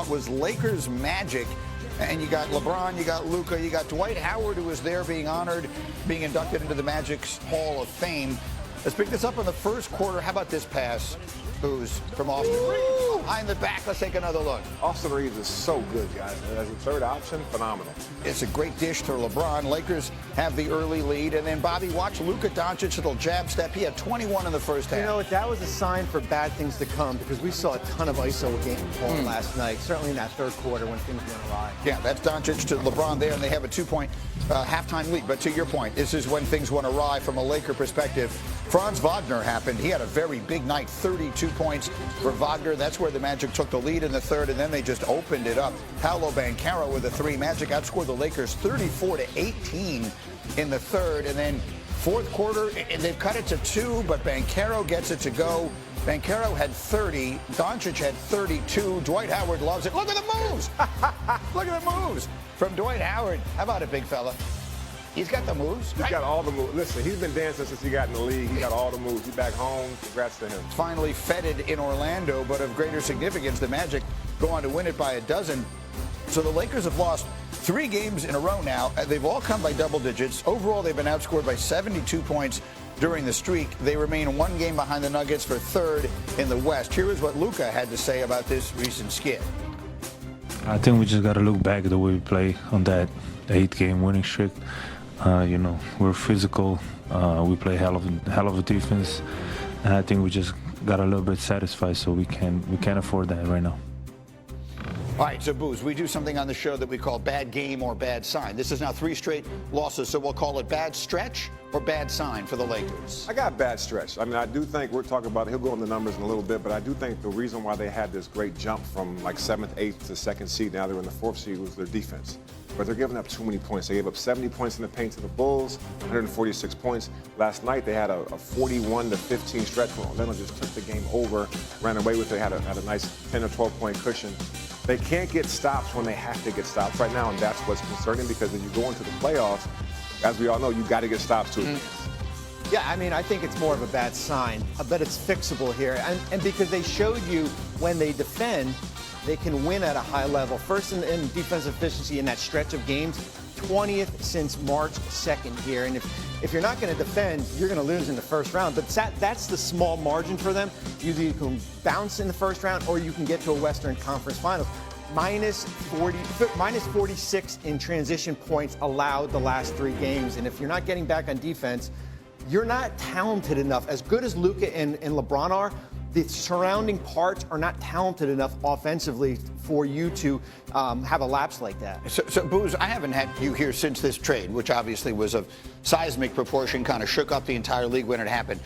Was Lakers Magic, and you got LeBron, you got Luka, you got Dwight Howard, who was there being honored, being inducted into the Magic's Hall of Fame. Let's pick this up in the first quarter. How about this pass, Booze, from Austin Reeves? Behind the back, let's take another look. Austin Reeves is so good, guys. As a third option, phenomenal. It's a great dish to LeBron. Lakers have the early lead. And then, Bobby, watch Luka Doncic, little jab step. He had 21 in the first half. You know what? That was a sign for bad things to come because we saw a ton of ISO game last night, certainly in that third quarter when things went awry. Yeah, that's Doncic to LeBron there, and they have a 2-point halftime lead. But to your point, this is when things went awry from a Laker perspective. Franz Wagner happened. He had a very big night, 32 points for Wagner. That's where the Magic took the lead in the third, and then they just opened it up. Paolo Banchero with a three. Magic outscored the Lakers 34-18 in the third, and then fourth quarter, they've cut it to 2, but Banchero gets it to go. Banchero had 30. Doncic had 32. Dwight Howard loves it. Look at the moves. Look at the moves from Dwight Howard. How about it, big fella? He's got the moves. He's got all the moves. Listen, he's been dancing since he got in the league. He got all the moves. He's back home. Congrats to him. Finally feted in Orlando, but of greater significance, the Magic go on to win it by a dozen. So the Lakers have lost 3 games in a row now. They've all come by double digits. Overall, they've been outscored by 72 points during the streak. They remain 1 game behind the Nuggets for third in the West. Here is what Luka had to say about this recent skid. I think we just got to look back at the way we play on that 8-game winning streak. We're physical. We play hell of a defense. And I think we just got a little bit satisfied, so we can't afford that right now. All right, so Booze, we do something on the show that we call bad game or bad sign. This is now 3 straight losses, so we'll call it bad stretch or bad sign for the Lakers. I got bad stretch. I mean, I do think we're talking about, he'll go in the numbers in a little bit, but I do think the reason why they had this great jump from like 7th, 8th to 2nd seed, now they're in the 4th seed, was their defense. But they're giving up too many points. They gave up 70 points in the paint to the Bulls, 146 points. Last night they had a 41-15 stretch where Orlando just took the game over, ran away with it, had a nice 10 or 12 point cushion. They can't get stops when they have to get stops right now, and that's what's concerning because as you go into the playoffs, as we all know, you've got to get stops to advance. Yeah, I mean, I think it's more of a bad sign, but it's fixable here. And because they showed you when they defend, they can win at a high level. First in defensive efficiency in that stretch of games, 20th since March 2nd here. And if you're not going to defend, you're going to lose in the first round. But that's the small margin for them. Either you can bounce in the first round or you can get to a Western Conference Finals. Minus 46 in transition points allowed the last 3 games. And if you're not getting back on defense, you're not talented enough. As good as Luka and LeBron are, the surrounding parts are not talented enough offensively for you to have a lapse like that. So, Booze, I haven't had you here since this trade, which obviously was of seismic proportion, kind of shook up the entire league when it happened.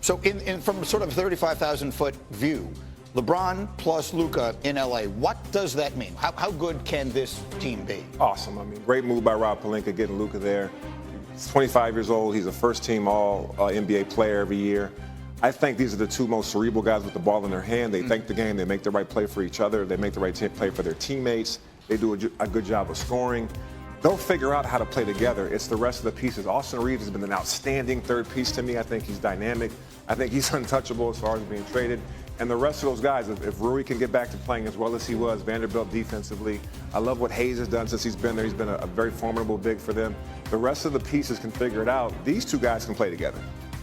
So from sort of a 35,000-foot view, LeBron plus Luka in L.A., what does that mean? How good can this team be? Awesome. I mean, great move by Rob Pelinka getting Luka there. He's 25 years old. He's a first-team All-NBA player every year. I think these are the 2 most cerebral guys with the ball in their hand. They think the game. They make the right play for each other. They make the right play for their teammates. They do a good job of scoring. They'll figure out how to play together. It's the rest of the pieces. Austin Reeves has been an outstanding third piece to me. I think he's dynamic. I think he's untouchable as far as being traded. And the rest of those guys, if Rui can get back to playing as well as he was, Vanderbilt defensively. I love what Hayes has done since he's been there. He's been a very formidable big for them. The rest of the pieces can figure it out. These 2 guys can play together.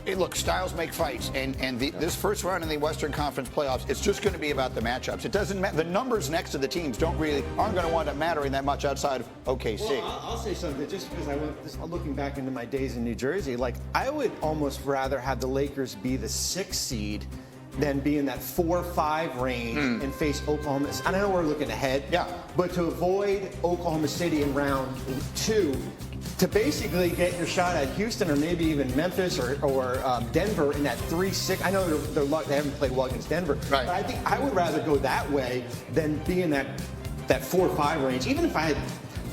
Hey, look, styles make fights, and this first round in the Western Conference playoffs, it's just going to be about the matchups. It doesn't matter. The numbers next to the teams aren't going to wind up mattering that much outside of OKC. Well, I'll say something just because looking back into my days in New Jersey, like I would almost rather have the Lakers be the 6th seed than be in that 4-5 range and face Oklahoma. I know we're looking ahead, but to avoid Oklahoma City in round 2. To basically get your shot at Houston or maybe even Memphis or Denver in that 3-6. I know they haven't played well against Denver, but I think I would rather go that way than be in that 4-5 range. Even if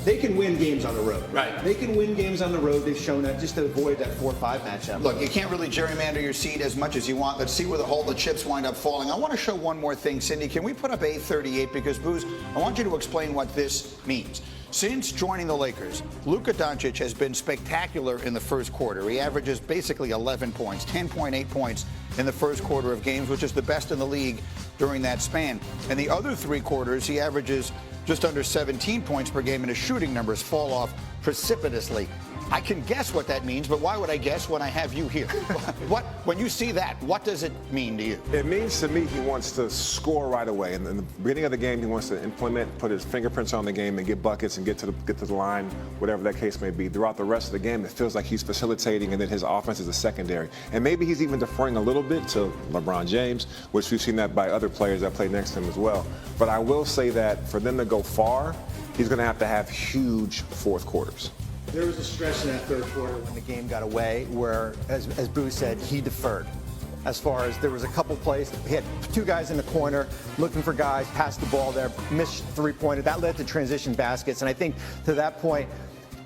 they can win games on the road. Right. They can win games on the road. They've shown that just to avoid that 4-5 matchup. Look, you can't really gerrymander your seed as much as you want. Let's see where the chips wind up falling. I want to show one more thing, Cindy. Can we put up A38? Because, Booze, I want you to explain what this means. Since joining the Lakers, Luka Doncic has been spectacular in the first quarter. He averages basically 11 points, 10.8 points in the first quarter of games, which is the best in the league during that span. And the other 3 quarters, he averages just under 17 points per game, and his shooting numbers fall off precipitously. I can guess what that means, but why would I guess when I have you here? When you see that, what does it mean to you? It means to me he wants to score right away. In the beginning of the game, he wants to put his fingerprints on the game and get buckets and get to the line, whatever that case may be. Throughout the rest of the game, it feels like he's facilitating, and then his offense is a secondary. And maybe he's even deferring a little bit to LeBron James, which we've seen that by other players that play next to him as well. But I will say that for them to go far, he's going to have huge fourth quarters. There was a stretch in that third quarter when the game got away where, as Boo said, he deferred. As far as there was a couple plays, he had 2 guys in the corner looking for guys, passed the ball there, missed 3-pointer. That led to transition baskets. And I think to that point,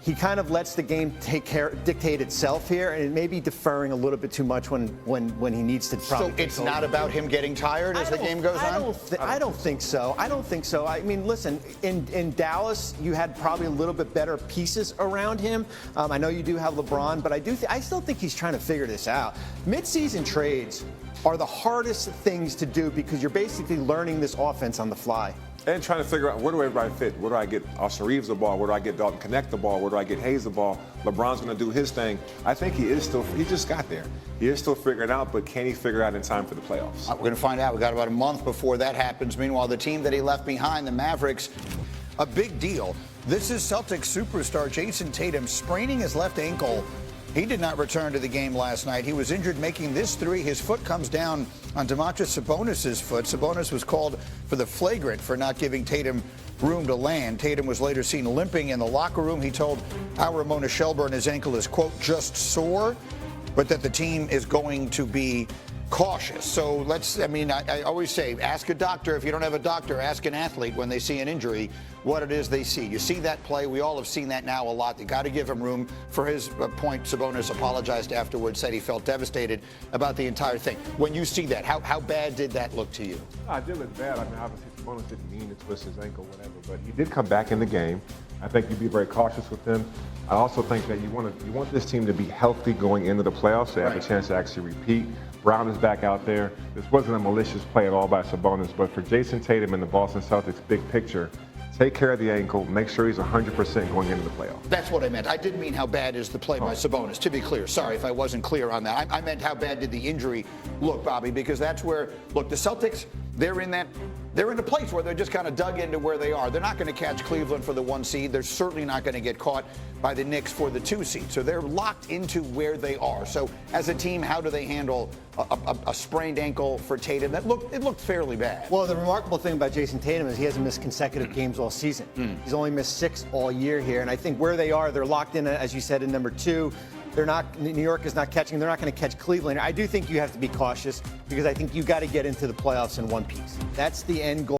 he kind of lets the game dictate itself here, and it may be deferring a little bit too much when he needs to. So it's not about him getting tired as the game goes on? I don't think so. I don't think so. I mean, listen, in Dallas, you had probably a little bit better pieces around him. I know you do have LeBron, but I still think he's trying to figure this out. Mid-season trades are the hardest things to do because you're basically learning this offense on the fly. And trying to figure out where do everybody fit? Where do I get Austin Reeves the ball? Where do I get Dalton Connect the ball? Where do I get Hayes the ball? LeBron's going to do his thing. I think he just got there. He is still figuring it out, but can he figure it out in time for the playoffs? We're going to find out. We've got about a month before that happens. Meanwhile, the team that he left behind, the Mavericks, a big deal. This is Celtics superstar Jason Tatum spraining his left ankle. He did not return to the game last night. He was injured making this 3. His foot comes down on Domantas Sabonis' foot. Sabonis was called for the flagrant for not giving Tatum room to land. Tatum was later seen limping in the locker room. He told our Ramona Shelburne his ankle is, quote, just sore, but that the team is going to be cautious. So I always say, ask a doctor. If you don't have a doctor, ask an athlete when they see an injury what it is they see. You see that play. We all have seen that now a lot. They got to give him room. For his point, Sabonis apologized afterwards, said he felt devastated about the entire thing. When you see that, how bad did that look to you? It did look bad. I mean, obviously, Sabonis didn't mean to twist his ankle, whatever, but he did come back in the game. I think you'd be very cautious with him. I also think that you want this team to be healthy going into the playoffs. They have a chance to actually repeat. Brown is back out there. This wasn't a malicious play at all by Sabonis, but for Jason Tatum and the Boston Celtics, big picture, take care of the ankle, make sure he's 100% going into the playoffs. That's what I meant. I didn't mean how bad is the play by Sabonis, to be clear. Sorry if I wasn't clear on that. I meant how bad did the injury look, Bobby, because that's where, look, the Celtics, they're in a place where they're just kind of dug into where they are. They're not going to catch Cleveland for the 1 seed. They're certainly not going to get caught by the Knicks for the 2 seed. So they're locked into where they are. So as a team, how do they handle a sprained ankle for Tatum? It looked fairly bad. Well, the remarkable thing about Jason Tatum is he hasn't missed consecutive games all season. He's only missed 6 all year here. And I think where they are, they're locked in, as you said, in number 2. New York is not catching. They're not going to catch Cleveland. I do think you have to be cautious because I think you got to get into the playoffs in one piece. That's the end goal.